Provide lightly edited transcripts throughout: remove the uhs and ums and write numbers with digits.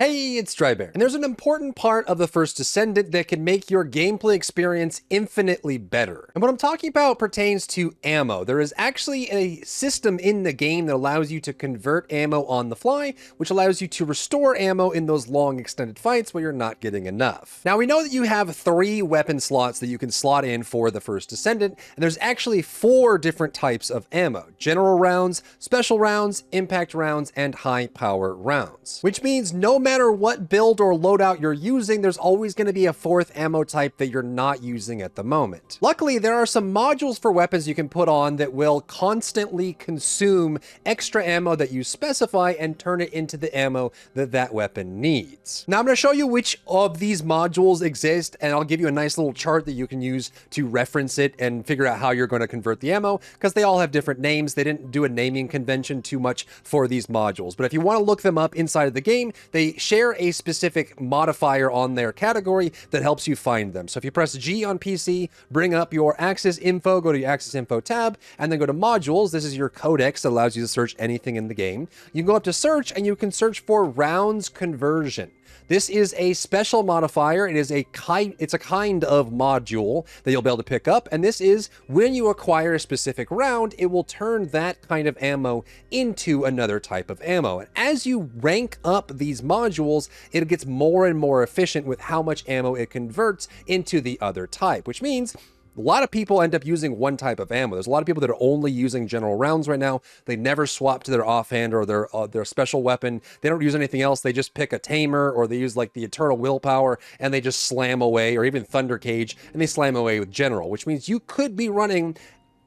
Hey, it's Drybear, and there's an important part of the First Descendant that can make your gameplay experience infinitely better. And what I'm talking about pertains to ammo. There is actually a system in the game that allows you to convert ammo on the fly, which allows you to restore ammo in those long extended fights where you're not getting enough. Now, we know that you have 3 weapon slots that you can slot in for the First Descendant, and there's actually 4 different types of ammo: general rounds, special rounds, impact rounds, and high power rounds. Which means no matter what build or loadout you're using, there's always going to be a 4th ammo type that you're not using at the moment. Luckily, there are some modules for weapons you can put on that will constantly consume extra ammo that you specify and turn it into the ammo that that weapon needs. Now, I'm going to show you which of these modules exist, and I'll give you a nice little chart that you can use to reference it and figure out how you're going to convert the ammo, because they all have different names. They didn't do a naming convention too much for these modules, but if you want to look them up inside of the game, they share a specific modifier on their category that helps you find them. So if you press G on PC, bring up your Axis Info, go to your Axis Info tab, and then go to Modules. This is your codex that allows you to search anything in the game. You can go up to Search, and you can search for Rounds Conversion. This is a special modifier. It's a kind of module that you'll be able to pick up. And this is when you acquire a specific round, it will turn that kind of ammo into another type of ammo. And as you rank up these modules, it gets more and more efficient with how much ammo it converts into the other type, which means a lot of people end up using one type of ammo. There's a lot of people that are only using general rounds right now. They never swap to their offhand or their special weapon. They don't use anything else. They just pick a tamer, or they use like the eternal willpower, and they just slam away, or even thunder cage, and they slam away with general, which means you could be running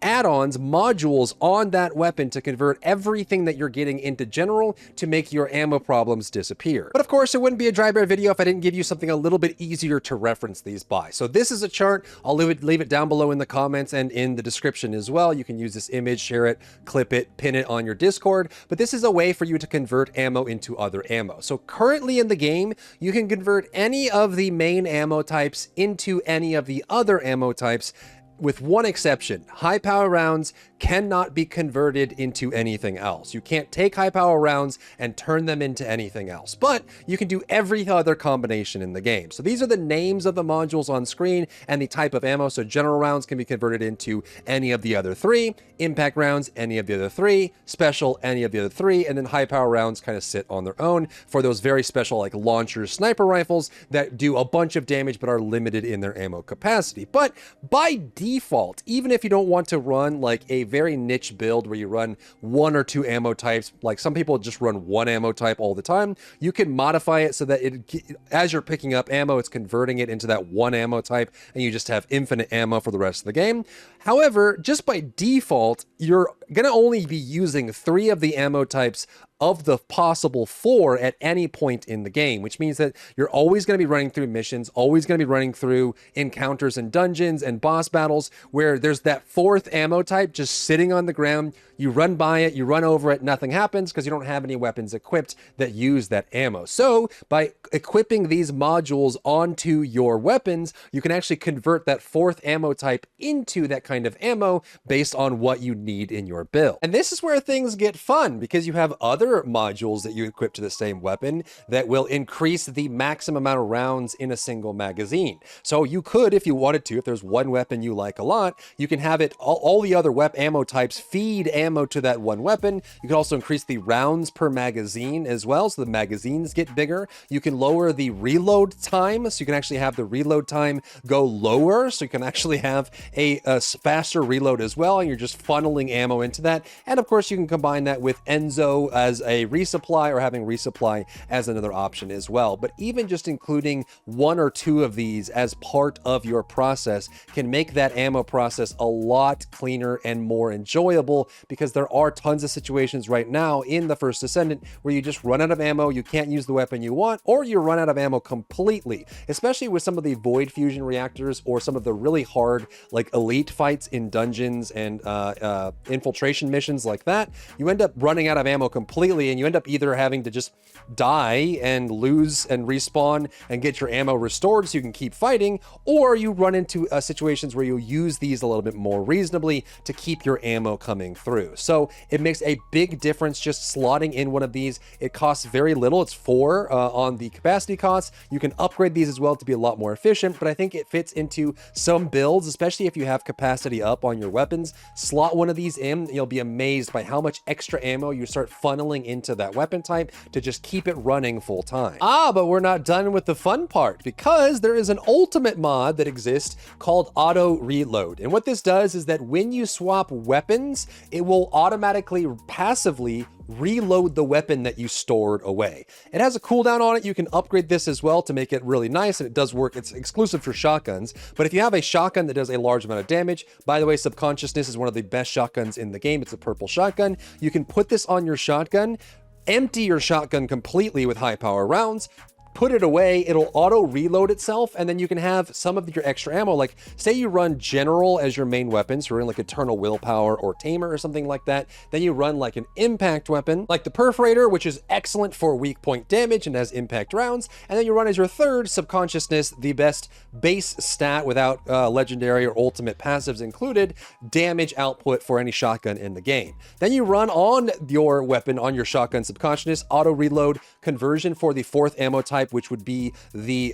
add-ons, modules on that weapon to convert everything that you're getting into general to make your ammo problems disappear. But of course, it wouldn't be a Drybear video if I didn't give you something a little bit easier to reference these by. So this is a chart. I'll leave it down below in the comments and in the description as well. You can use this image, share it, clip it, pin it on your Discord. But this is a way for you to convert ammo into other ammo. So currently in the game, you can convert any of the main ammo types into any of the other ammo types, with one exception. High power rounds cannot be converted into anything else. You can't take high power rounds and turn them into anything else, but you can do every other combination in the game. So these are the names of the modules on screen and the type of ammo. So general rounds can be converted into any of the other 3, impact rounds, any of the other 3, special, any of the other 3, and then high power rounds kind of sit on their own for those very special like launchers, sniper rifles that do a bunch of damage but are limited in their ammo capacity. But by default, even if you don't want to run like a very niche build where you run 1 or 2 ammo types, like some people just run 1 ammo type all the time, you can modify it so that as you're picking up ammo, it's converting it into that 1 ammo type, and you just have infinite ammo for the rest of the game. However, just by default, you're going to only be using 3 of the ammo types of the possible 4 at any point in the game, which means that you're always going to be running through missions, always going to be running through encounters and dungeons and boss battles where there's that 4th ammo type just sitting on the ground. You run by it, you run over it, nothing happens because you don't have any weapons equipped that use that ammo. So by equipping these modules onto your weapons, you can actually convert that 4th ammo type into that kind of ammo based on what you need in your build. And this is where things get fun, because you have other modules that you equip to the same weapon that will increase the maximum amount of rounds in a single magazine. So you could, if you wanted to, if there's one weapon you like a lot, you can have it all the other ammo types feed ammo to that one weapon. You can also increase the rounds per magazine as well, so the magazines get bigger. You can lower the reload time, so you can actually have the reload time go lower, so you can actually have a faster reload as well, and you're just funneling ammo into that. And of course, you can combine that with Enzo as a resupply, or having resupply as another option as well. But even just including 1 or 2 of these as part of your process can make that ammo process a lot cleaner and more enjoyable, because there are tons of situations right now in the First Descendant where you just run out of ammo, you can't use the weapon you want, or you run out of ammo completely, especially with some of the void fusion reactors or some of the really hard like elite fights in dungeons and infiltration missions like that. You end up running out of ammo completely completely, and you end up either having to just die and lose and respawn and get your ammo restored so you can keep fighting, or you run into situations where you'll use these a little bit more reasonably to keep your ammo coming through. So it makes a big difference just slotting in one of these. It costs very little. It's 4 on the capacity costs. You can upgrade these as well to be a lot more efficient, but I think it fits into some builds, especially if you have capacity up on your weapons. Slot one of these in, you'll be amazed by how much extra ammo you start funneling into that weapon type to just keep it running full time. But we're not done with the fun part, because there is an ultimate mod that exists called auto reload. And what this does is that when you swap weapons, it will automatically passively reload the weapon that you stored away. It has a cooldown on it. You can upgrade this as well to make it really nice, and it does work. It's exclusive for shotguns, but if you have a shotgun that does a large amount of damage, by the way, Subconsciousness is one of the best shotguns in the game. It's a purple shotgun. You can put this on your shotgun, empty your shotgun completely with high power rounds, put it away, it'll auto reload itself, and then you can have some of your extra ammo. Like, say you run General as your main weapon, so you're in like Eternal Willpower or Tamer or something like that. Then you run like an impact weapon, like the Perforator, which is excellent for weak point damage and has impact rounds. And then you run as your third Subconsciousness, the best base stat without legendary or ultimate passives included, damage output for any shotgun in the game. Then you run on your weapon, on your shotgun Subconsciousness, auto reload conversion for the 4th ammo type, which would be the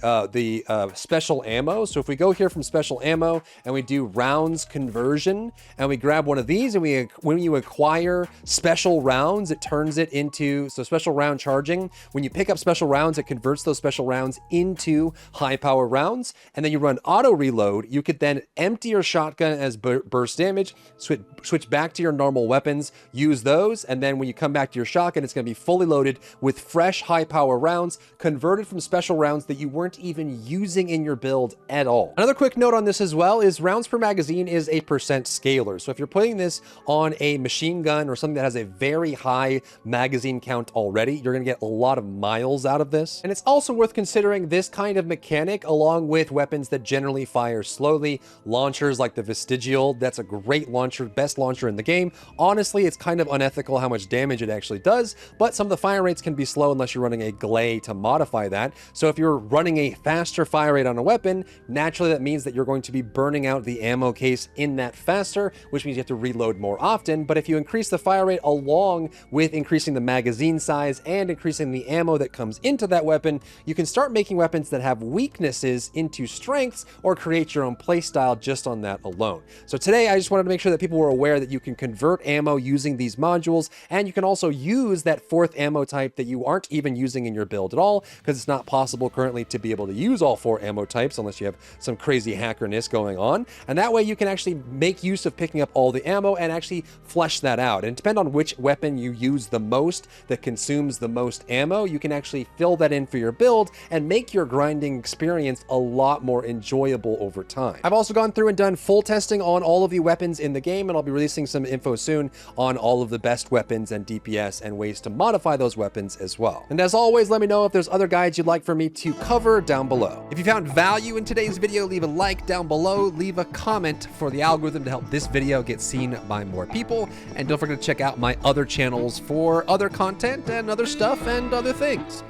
special ammo. So if we go here from special ammo and we do rounds conversion and we grab one of these, and when you acquire special rounds, it turns it into, so special round charging, when you pick up special rounds, it converts those special rounds into high power rounds. And then you run auto reload. You could then empty your shotgun as burst damage, switch back to your normal weapons, use those, and then when you come back to your shotgun, it's going to be fully loaded with fresh high power rounds converted from special rounds that you weren't even using in your build at all. Another quick note on this as well is rounds per magazine is a percent scaler. So if you're putting this on a machine gun or something that has a very high magazine count already, you're going to get a lot of miles out of this. And it's also worth considering this kind of mechanic along with weapons that generally fire slowly. Launchers like the Vestigial, that's a great launcher, best launcher in the game. Honestly, it's kind of unethical how much damage it actually does, but some of the fire rates can be slow unless you're running a Glay to modify that. So if you're running a faster fire rate on a weapon, naturally that means that you're going to be burning out the ammo case in that faster, which means you have to reload more often. But if you increase the fire rate along with increasing the magazine size and increasing the ammo that comes into that weapon, you can start making weapons that have weaknesses into strengths or create your own playstyle just on that alone. So today I just wanted to make sure that people were aware that you can convert ammo using these modules, and you can also use that 4th ammo type that you aren't even using in your build at all, because it's not possible currently to be able to use all 4 ammo types unless you have some crazy hackerness going on. And that way you can actually make use of picking up all the ammo and actually flesh that out. And depending on which weapon you use the most that consumes the most ammo, you can actually fill that in for your build and make your grinding experience a lot more enjoyable over time. I've also gone through and done full testing on all of the weapons in the game, and I'll be releasing some info soon on all of the best weapons and DPS and ways to modify those weapons as well. And as always, let me know if there's other guides you'd like for me to cover down below. If you found value in today's video, leave a like down below, leave a comment for the algorithm to help this video get seen by more people, and don't forget to check out my other channels for other content and other stuff and other things.